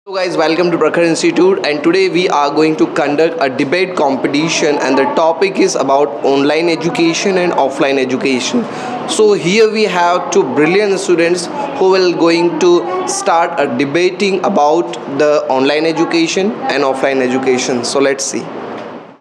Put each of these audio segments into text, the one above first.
Hello guys, welcome to Prakhar Institute, and today we are going to conduct a debate competition, and the topic is about online education and offline education. So here we have two brilliant students who will going to start a debating about the online education and offline education. So let's see.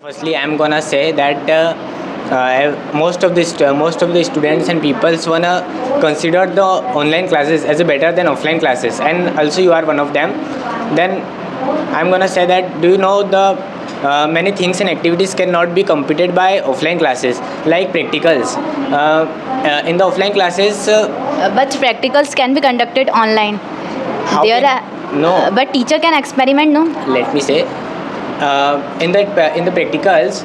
Firstly, I'm gonna say that most of the students and peoples wanna consider the online classes as a better than offline classes, and also you are one of them. Then I'm gonna say that, do you know the many things and activities cannot be completed by offline classes, like practicals. In the offline classes, But practicals can be conducted online. how There can- are, no. But teacher can experiment, no? Let me say, in the practicals,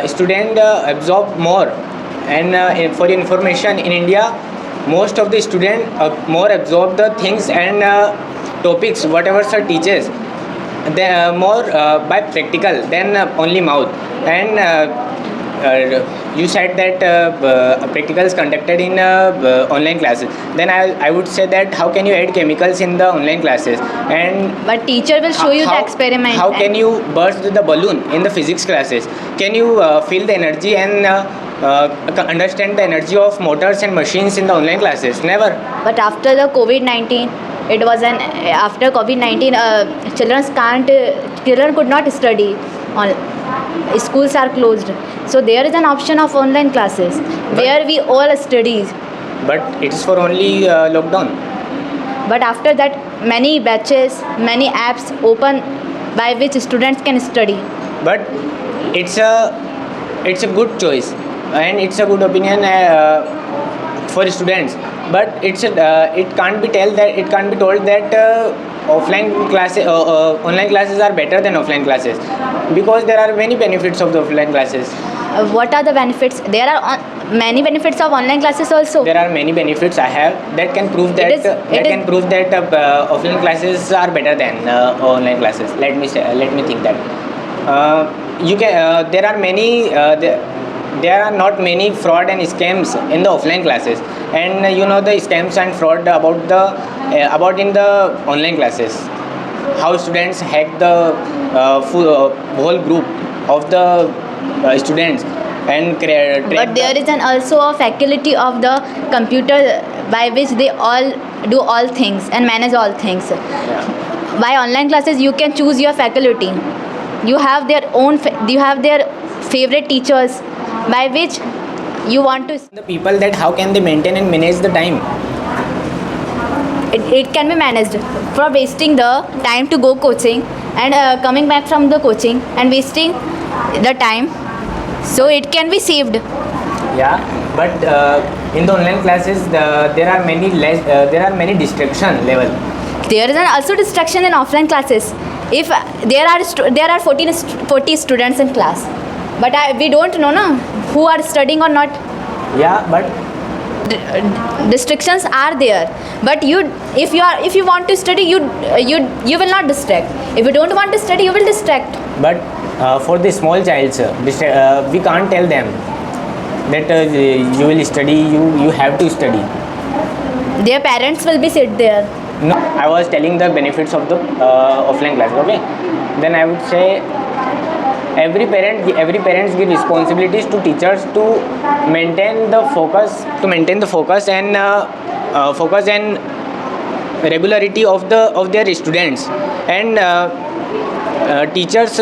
student absorb more, and for your information, in India, most of the student more absorb the things and topics whatever sir teaches, they more by practical than only mouth. And you said that practicals conducted in online classes. Then I would say that, how can you add chemicals in the online classes? And But teacher will show you the experiment. how can you burst the balloon in the physics classes? Can you feel the energy and understand the energy of motors and machines in the online classes? Never. But after the COVID-19, it was an after COVID-19, children could not study. Schools are closed, so there is an option of online classes where we all study. But it is for only lockdown. But after that, many batches, many apps open by which students can study. But it's a good choice, and it's a good opinion for students. But it can't be told that online classes are better than offline classes, because there are many benefits of the offline classes. What are the benefits? There are many benefits of online classes also. There are many benefits I have that can prove that offline classes are better than online classes. Let me think that you can. There are not many fraud and scams in the offline classes, and you know the scams and fraud about in the online classes. How students hack the whole group of the students and create. But there is an also a faculty of the computer by which they all do all things and manage all things. By online classes, you can choose your faculty. You have their favorite teachers by which you want to. The people, that how can they maintain and manage the time? It can be managed for wasting the time to go coaching and coming back from the coaching and wasting the time. So it can be saved. Yeah, but in the online classes, there are many distraction level. There is also distraction in offline classes. If there are 40 students in class, but we don't know who are studying or not. Yeah, but Distractions are there. But if you want to study, you will not distract. If you don't want to study, you will distract. but for the small child, we can't tell them that you will study. You have to study. Their parents will be sit there. No, I was telling the benefits of the offline classes. Okay, then I would say every parents give responsibilities to teachers to maintain the focus and regularity of their students, and teachers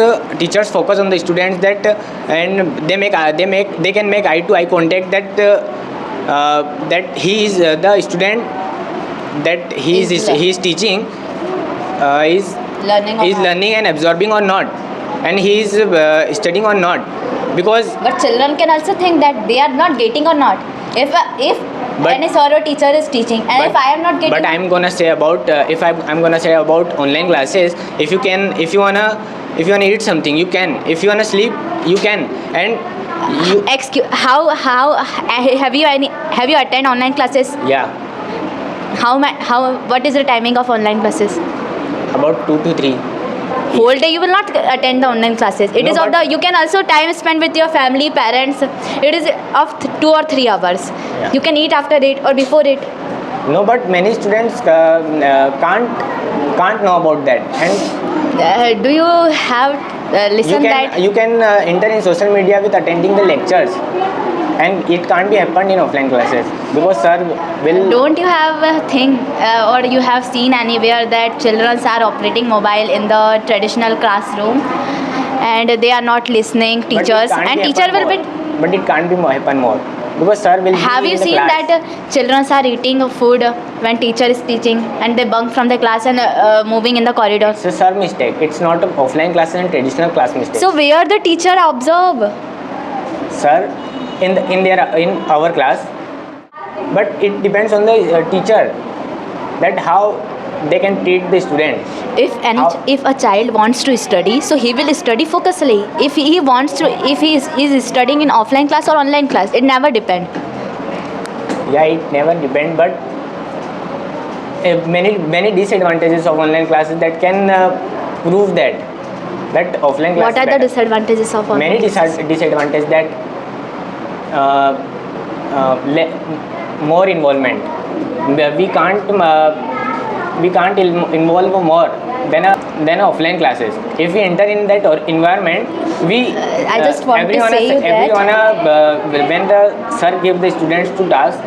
focus on the students, that and they can make eye to eye contact, that he is the student, that he is teaching is learning and absorbing or not, and he is studying or not, because But children can also think that they are not getting or not. If But- any sir or teacher is teaching, and if I am not getting. but I'm gonna say about I'm gonna say about online classes. If you wanna eat something, you can. If you wanna sleep, you can. And you Excuse, how have you attend online classes? yeah, What is the timing of online classes? about 2 to 3. Whole day you will not attend the online classes. It No, is of but- the you can also time spend with your family, parents. It is of 2 or 3 hours. Yeah. You can eat after it or before it. No, but many students can't know about that, and Do you have listen that? you can enter in social media with attending the lectures, and it can't be happened in offline classes because sir will. Don't you have a thing or you have seen anywhere that children are operating mobile in the traditional classroom and they are not listening But it teachers can't and be teacher happen will more. be. But it can't be happen more because sir will. Have be you in the seen class. that children are eating food when teacher is teaching and they bunk from the class and moving in the corridor? It's a sir mistake. It's not a offline classes and traditional class mistake. So where the teacher observe? Sir, in our class, but it depends on the teacher that how they can treat the student. If a child wants to study, so he will study focusedly. If he is studying in offline class or online class, it never depend. Yeah, it never depend, but many disadvantages of online classes that can prove that offline classes. What are the better. disadvantages of online? Many disadvantages that more involvement. We can't involve more than offline classes. If we enter in that environment, we I just want to say you that when the sir give the students to task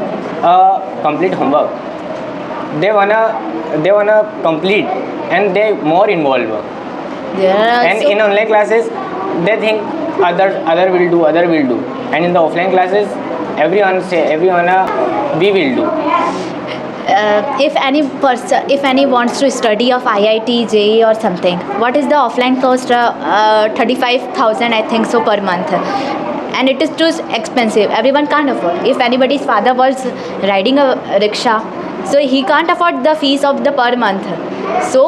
complete homework, they wanna complete and they more involved. there are And also, in online classes, they think other will do, and in the offline classes, everyone we will do. if any wants to study of IIT, JEE or something, what is the offline cost? 35,000 I think so per month, and it is too expensive. Everyone can't afford. If anybody's father was riding a rickshaw, so he can't afford the fees of the per month. So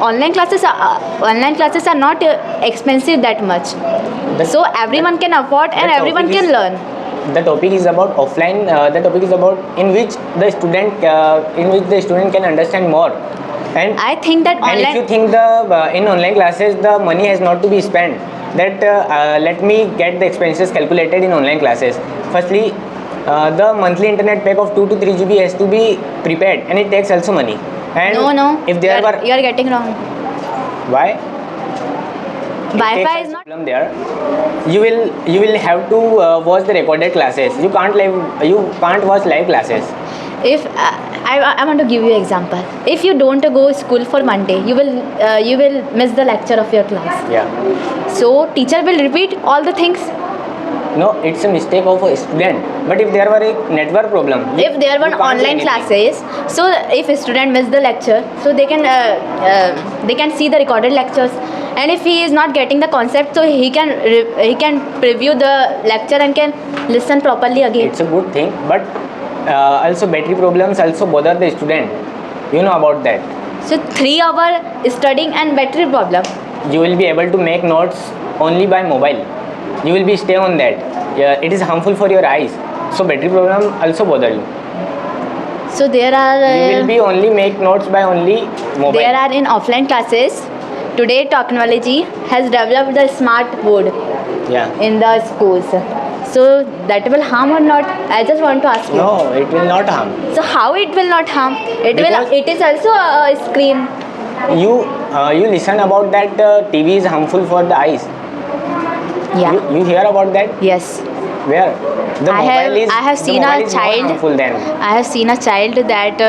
online classes are not expensive that much. So everyone can afford and The everyone topic can is- learn. The topic is about offline. The topic is about in which the student can understand more. And I think that and if you online. think in online classes the money has not to be spent, that let me get the expenses calculated in online classes. Firstly, the monthly internet pack of 2 to 3 GB has to be prepaid, and it takes also money. And No, if there were you are getting wrong. why? Wi-Fi is not. Problem there. You will have to watch the recorded classes. You can't watch live classes. If I want to give you example. If you don't go school for Monday, you will miss the lecture of your class. Yeah. So teacher will repeat all the things. No, it's a mistake of a student. But if there were a network problem, If there were you can't do online anything. classes, so if a student miss the lecture, so they can see the recorded lectures. And if he is not getting the concept, so he can preview the lecture and can listen properly again. It's a good thing, but also battery problems also bother the student. You know about that. So 3 hour studying and battery problem. You will be able to make notes only by mobile. You will be stay on that. Yeah, it is harmful for your eyes. So battery problem also bother you. So there are. You will be only make notes by only mobile. There are in offline classes. Today technology has developed the smart board Yeah. in the schools. So that will harm or not? I just want to ask you. No, it will not harm. So how it will not harm? Because- It is also a screen. You listen about that TV is harmful for the eyes. Yeah. You hear about that? Yes. Where? The I have the seen mobile a is more child. harmful than. I have seen a child that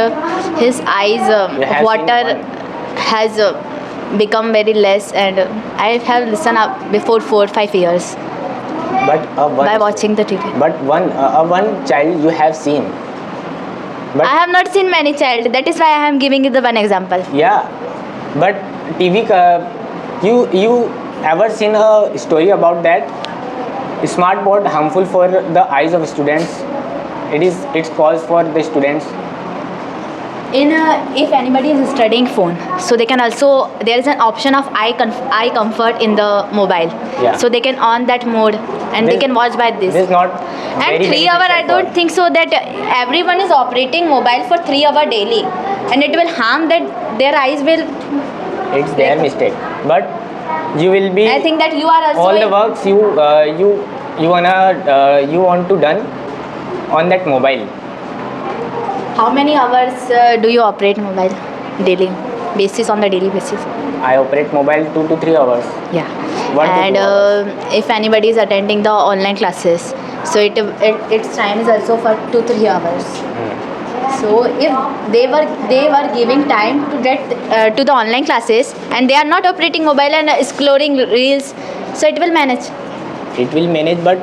his eyes You have water seen has become very less, and I have listened up before 4-5 years But by watching the TV. But one child you have seen. But I have not seen many child. That is why I am giving you the one example. yeah, but TV. You ever seen a story about that? Smart board harmful for the eyes of students. It's caused for the students. If anybody is studying phone, so they can also, there is an option of eye comfort in the mobile. Yeah. So they can on that mode and they This- can watch by this. This is not. And 3 hour, I don't think so that everyone is operating mobile for 3 hour daily, and it will harm that their eyes will. It's their mistake. But you will be. I think that you are also. all the works you want to done on that mobile. How many hours do you operate mobile daily basis, on the daily basis? I operate mobile 2 to 3 hours. Yeah. 1 to 2 And hours. if anybody is attending the online classes, so its time is also for 2-3 hours. So if they were giving time to get to the online classes, and they are not operating mobile and scrolling reels, so it will manage. It will manage, but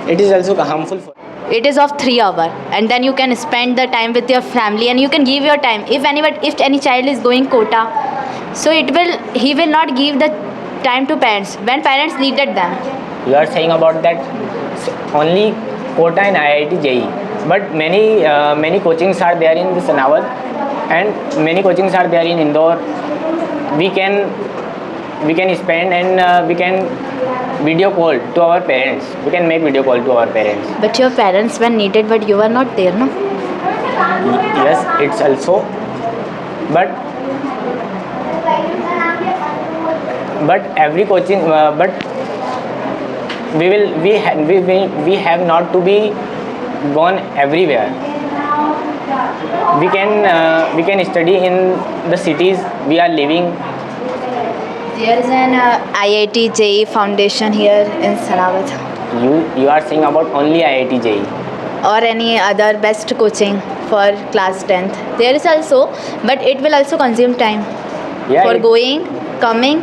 it is also harmful for. It is of 3 hour, and then you can spend the time with your family, and you can give your time. If any child is going quota, so he will not give the time to parents when parents needed them. You are saying about that only quota in IIT JEE, but many coachings are there in the Sanawad, and many coachings are there in Indore. We can spend, and we can video call to our parents. We can make video call to our parents. But your parents when needed, but you were not there, no? Yes, it's also, but every coaching, but we have not to be gone everywhere. We can study in the cities we are living. There is an IIT JEE foundation here in Sanawat, You are saying about only IIT JEE. or any other best coaching for class 10th. There is also, but it will also consume time Yeah, for it- going, coming,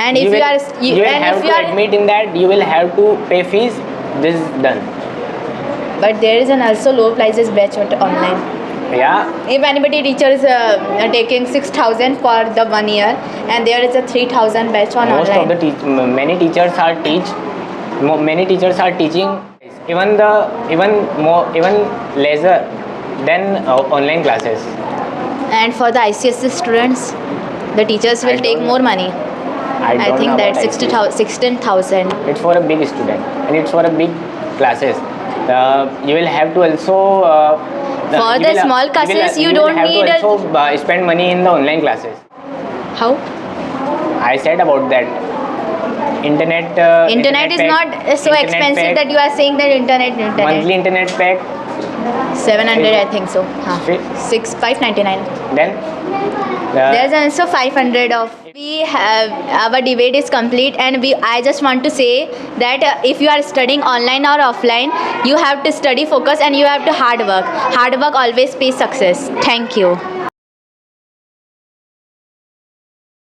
and if you will, you will and have if to you are, admit in that you will have to pay fees. This is done. but there is an also low prices batch online. Yeah, If anybody teacher is taking 6,000 for the 1 year, and there is a 3,000 batch on most online. of the many teachers are many teachers are teaching even lesser than online classes. And for the ICSE students, the teachers will I take don't more money. I I don't think know that about ICSE. 16,000. It's for a big student, and it's for a big classes. You will have to also For the small classes, you will don't have need to a- also spend money in the online classes. How? I said about that. Internet Internet is pack, not so internet expensive pack, that you are saying that internet. monthly internet pack. 700, I think so. Straight. 599. Then There's also 500 of. We have our debate is complete, and I just want to say that if you are studying online or offline, you have to study focus, and you have to hard work. Hard work always pays success. Thank you.